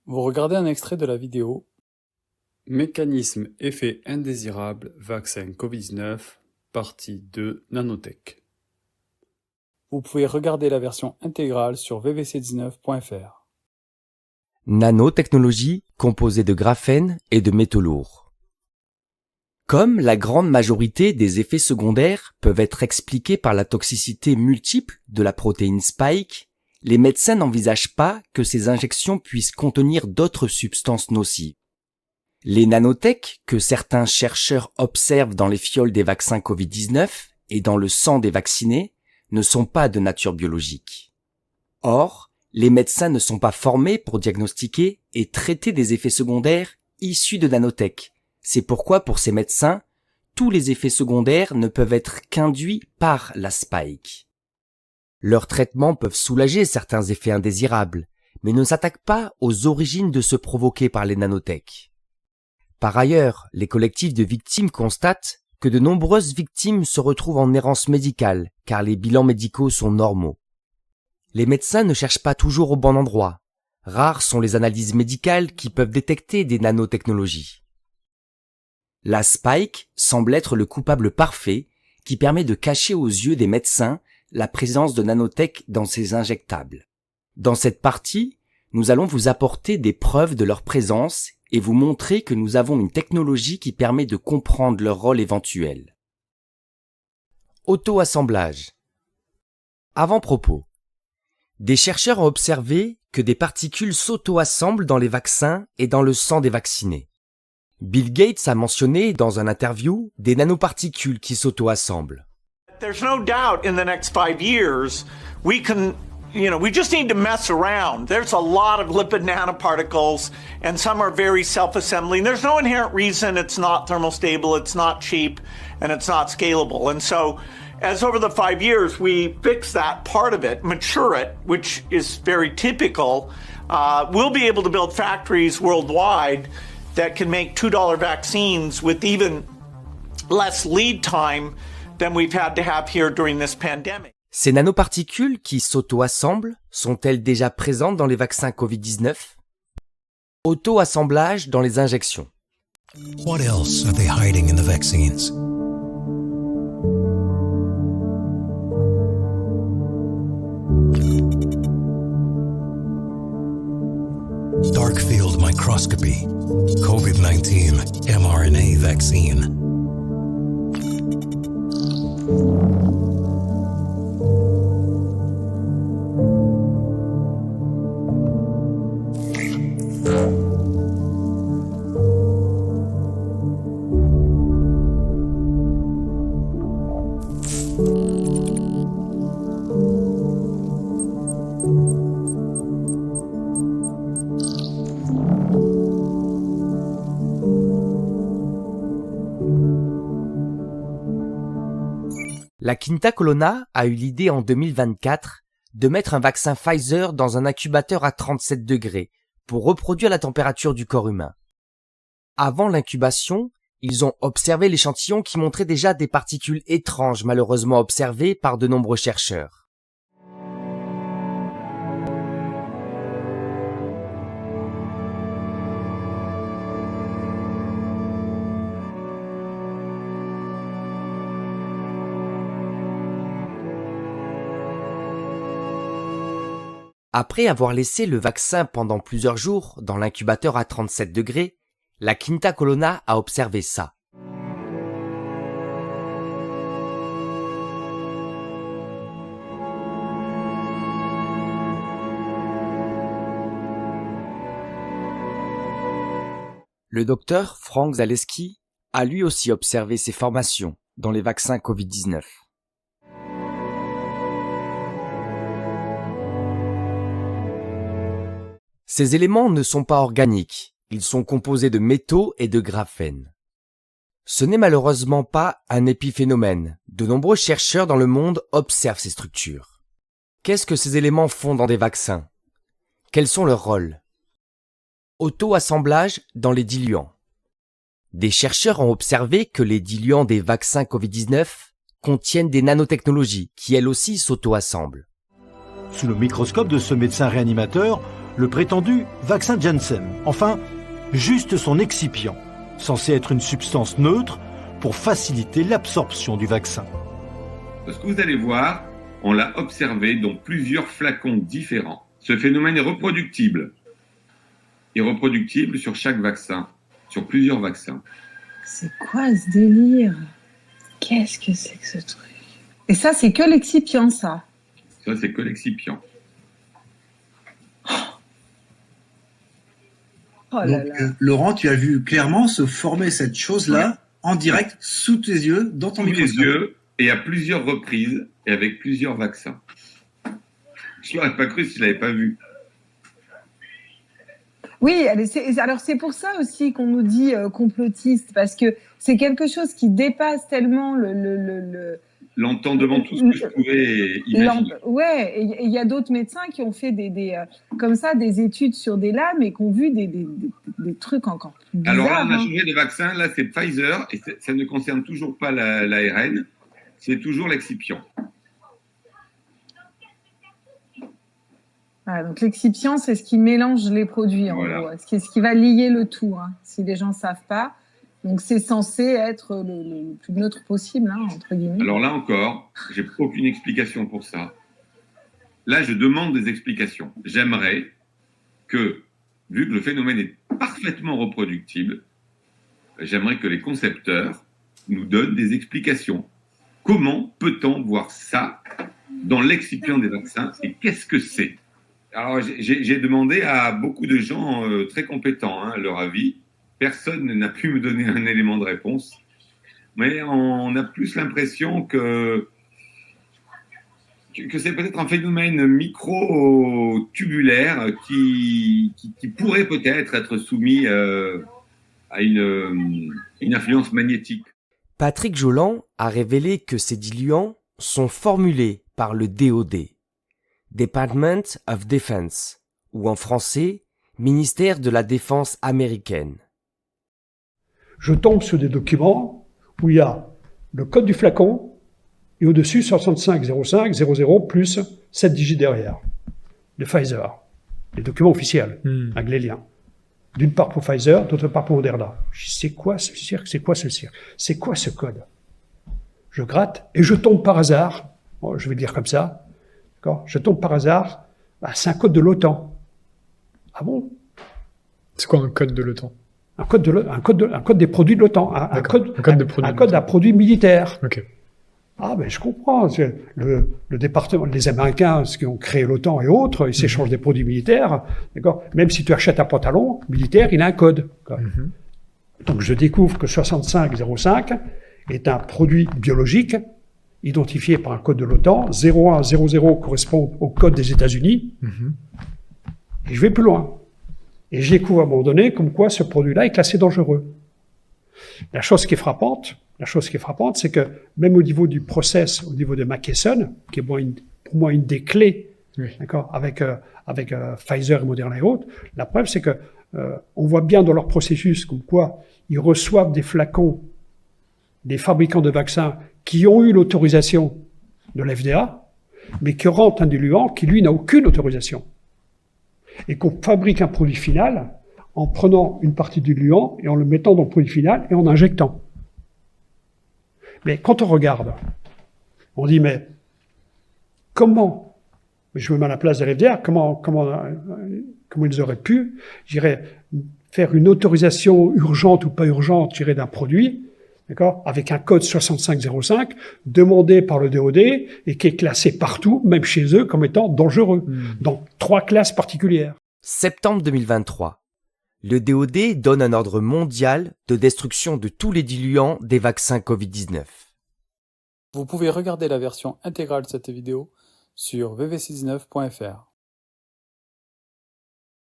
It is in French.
Vous regardez un extrait de la vidéo Mécanisme effet indésirable vaccin Covid-19, partie 2 Nanotech. Vous pouvez regarder la version intégrale sur vvc19.fr. Nanotechnologie composée de graphène et de métaux lourds. Comme la grande majorité des effets secondaires peuvent être expliqués par la toxicité multiple de la protéine Spike, les médecins n'envisagent pas que ces injections puissent contenir d'autres substances nocives. Les nanotech que certains chercheurs observent dans les fioles des vaccins Covid-19 et dans le sang des vaccinés ne sont pas de nature biologique. Or, les médecins ne sont pas formés pour diagnostiquer et traiter des effets secondaires issus de nanotech. C'est pourquoi pour ces médecins, tous les effets secondaires ne peuvent être qu'induits par la spike. Leurs traitements peuvent soulager certains effets indésirables, mais ne s'attaquent pas aux origines de ceux provoqués par les nanotech. Par ailleurs, les collectifs de victimes constatent que de nombreuses victimes se retrouvent en errance médicale car les bilans médicaux sont normaux. Les médecins ne cherchent pas toujours au bon endroit. Rares sont les analyses médicales qui peuvent détecter des nanotechnologies. La spike semble être le coupable parfait qui permet de cacher aux yeux des médecins la présence de nanotech dans ces injectables. Dans cette partie, nous allons vous apporter des preuves de leur présence et vous montrer que nous avons une technologie qui permet de comprendre leur rôle éventuel. Auto-assemblage. Avant-propos. Des chercheurs ont observé que des particules s'auto-assemblent dans les vaccins et dans le sang des vaccinés. Bill Gates a mentionné dans un interview des nanoparticules qui s'auto-assemblent. There's no doubt in the next 5 years we just need to mess around. There's a lot of lipid nanoparticles and some are very self-assembling. There's no inherent reason it's not thermostable, it's not cheap, and it's not scalable. And so as over the 5 years we fix that part of it, mature it, which is very typical, we'll be able to build factories worldwide that can make $2 vaccines with even less lead time than we've had to have here during this pandemic. Ces nanoparticules qui s'auto-assemblent sont-elles déjà présentes dans les vaccins Covid-19 ? Auto-assemblage dans les injections. What else are they hiding in the vaccines? Dark field microscopy, COVID-19 mRNA vaccine. La Quinta Colonna a eu l'idée en 2024 de mettre un vaccin Pfizer dans un incubateur à 37 degrés pour reproduire la température du corps humain. Avant l'incubation, ils ont observé l'échantillon qui montrait déjà des particules étranges malheureusement observées par de nombreux chercheurs. Après avoir laissé le vaccin pendant plusieurs jours dans l'incubateur à 37 degrés, la Quinta Colonna a observé ça. Le docteur Frank Zaleski a lui aussi observé ces formations dans les vaccins Covid-19. Ces éléments ne sont pas organiques, ils sont composés de métaux et de graphène. Ce n'est malheureusement pas un épiphénomène, de nombreux chercheurs dans le monde observent ces structures. Qu'est-ce que ces éléments font dans des vaccins ? Quels sont leurs rôles ? Auto-assemblage dans les diluants. Des chercheurs ont observé que les diluants des vaccins Covid-19 contiennent des nanotechnologies qui elles aussi s'auto-assemblent. Sous le microscope de ce médecin réanimateur, le prétendu vaccin Janssen. Enfin, juste son excipient, censé être une substance neutre pour faciliter l'absorption du vaccin. Ce que vous allez voir, on l'a observé dans plusieurs flacons différents. Ce phénomène est reproductible. Et reproductible sur chaque vaccin, sur plusieurs vaccins. C'est quoi ce délire? Qu'est-ce que c'est que ce truc? Et ça, c'est que l'excipient, ça? Ça, c'est que l'excipient. Oh là Donc, là. Laurent, tu as vu clairement se former cette chose-là en direct, sous tes yeux, dans ton Sous les microscope. yeux, et à plusieurs reprises, et avec plusieurs vaccins. Je l'aurais pas cru si je l'avais pas vu. Oui, alors c'est pour ça aussi qu'on nous dit complotiste, parce que c'est quelque chose qui dépasse tellement L'entendement, tout ce que je pouvais imaginer. Ouais, et il y a d'autres médecins qui ont fait comme ça des études sur des lames et qui ont vu des trucs encore plus bizarres. Alors là, on a changé de vaccin. Là, c'est Pfizer, et ça ne concerne toujours pas l'ARN. C'est toujours l'excipient. Voilà, donc l'excipient, c'est ce qui mélange les produits, en Voilà. gros. Ce qui va lier le tout, hein, si les gens ne savent pas. Donc c'est censé être le plus neutre possible, hein, entre guillemets. Alors là encore, j'ai aucune explication pour ça. Là, je demande des explications. J'aimerais que, vu que le phénomène est parfaitement reproductible, j'aimerais que les concepteurs nous donnent des explications. Comment peut-on voir ça dans l'excipient des vaccins et qu'est-ce que c'est? Alors, j'ai demandé à beaucoup de gens très compétents leur avis. Personne n'a pu me donner un élément de réponse. Mais on a plus l'impression que c'est peut-être un phénomène micro-tubulaire qui pourrait peut-être être soumis à une influence magnétique. Patrick Joland a révélé que ces diluants sont formulés par le DoD, Department of Defense, ou en français, Ministère de la Défense américaine. Je tombe sur des documents où il y a le code du flacon et au-dessus 650500 plus 7 digits derrière. De Pfizer. Les documents officiels, avec les liens. D'une part pour Pfizer, d'autre part pour Moderna. Je dis, c'est quoi ce cirque? C'est quoi ce cirque? C'est quoi ce code? Je gratte et je tombe par hasard, bon, je vais le dire comme ça, d'accord? Je tombe par hasard, c'est un code de l'OTAN. Ah bon? C'est quoi un code de l'OTAN? Un code des produits de l'OTAN. Un code d'un produit militaire. Ok. Ah, ben, je comprends. Le département, les Américains, ceux qui ont créé l'OTAN et autres, ils s'échangent des produits militaires, d'accord? Même si tu achètes un pantalon militaire, il a un code. Donc, je découvre que 6505 est un produit biologique identifié par un code de l'OTAN. 0100 correspond au code des États-Unis. Et je vais plus loin. Et je découvre à un moment donné comme quoi ce produit-là est classé dangereux. La chose qui est frappante, c'est que même au niveau du process, au niveau de McKesson, qui est pour moi une des clés, d'accord, avec Pfizer et Moderna et autres, la preuve c'est que on voit bien dans leur processus comme quoi ils reçoivent des flacons des fabricants de vaccins qui ont eu l'autorisation de l'FDA, mais qui rentrent un diluant qui lui n'a aucune autorisation. Et qu'on fabrique un produit final en prenant une partie du diluant et en le mettant dans le produit final et en injectant. Mais quand on regarde, on dit, mais comment, je me mets à la place de l'FDA, comment ils auraient pu, faire une autorisation urgente ou pas urgente, d'un produit, d'accord, avec un code 6505, demandé par le DoD et qui est classé partout, même chez eux, comme étant dangereux, dans 3 classes particulières. Septembre 2023. Le DoD donne un ordre mondial de destruction de tous les diluants des vaccins Covid-19. Vous pouvez regarder la version intégrale de cette vidéo sur vv69.fr.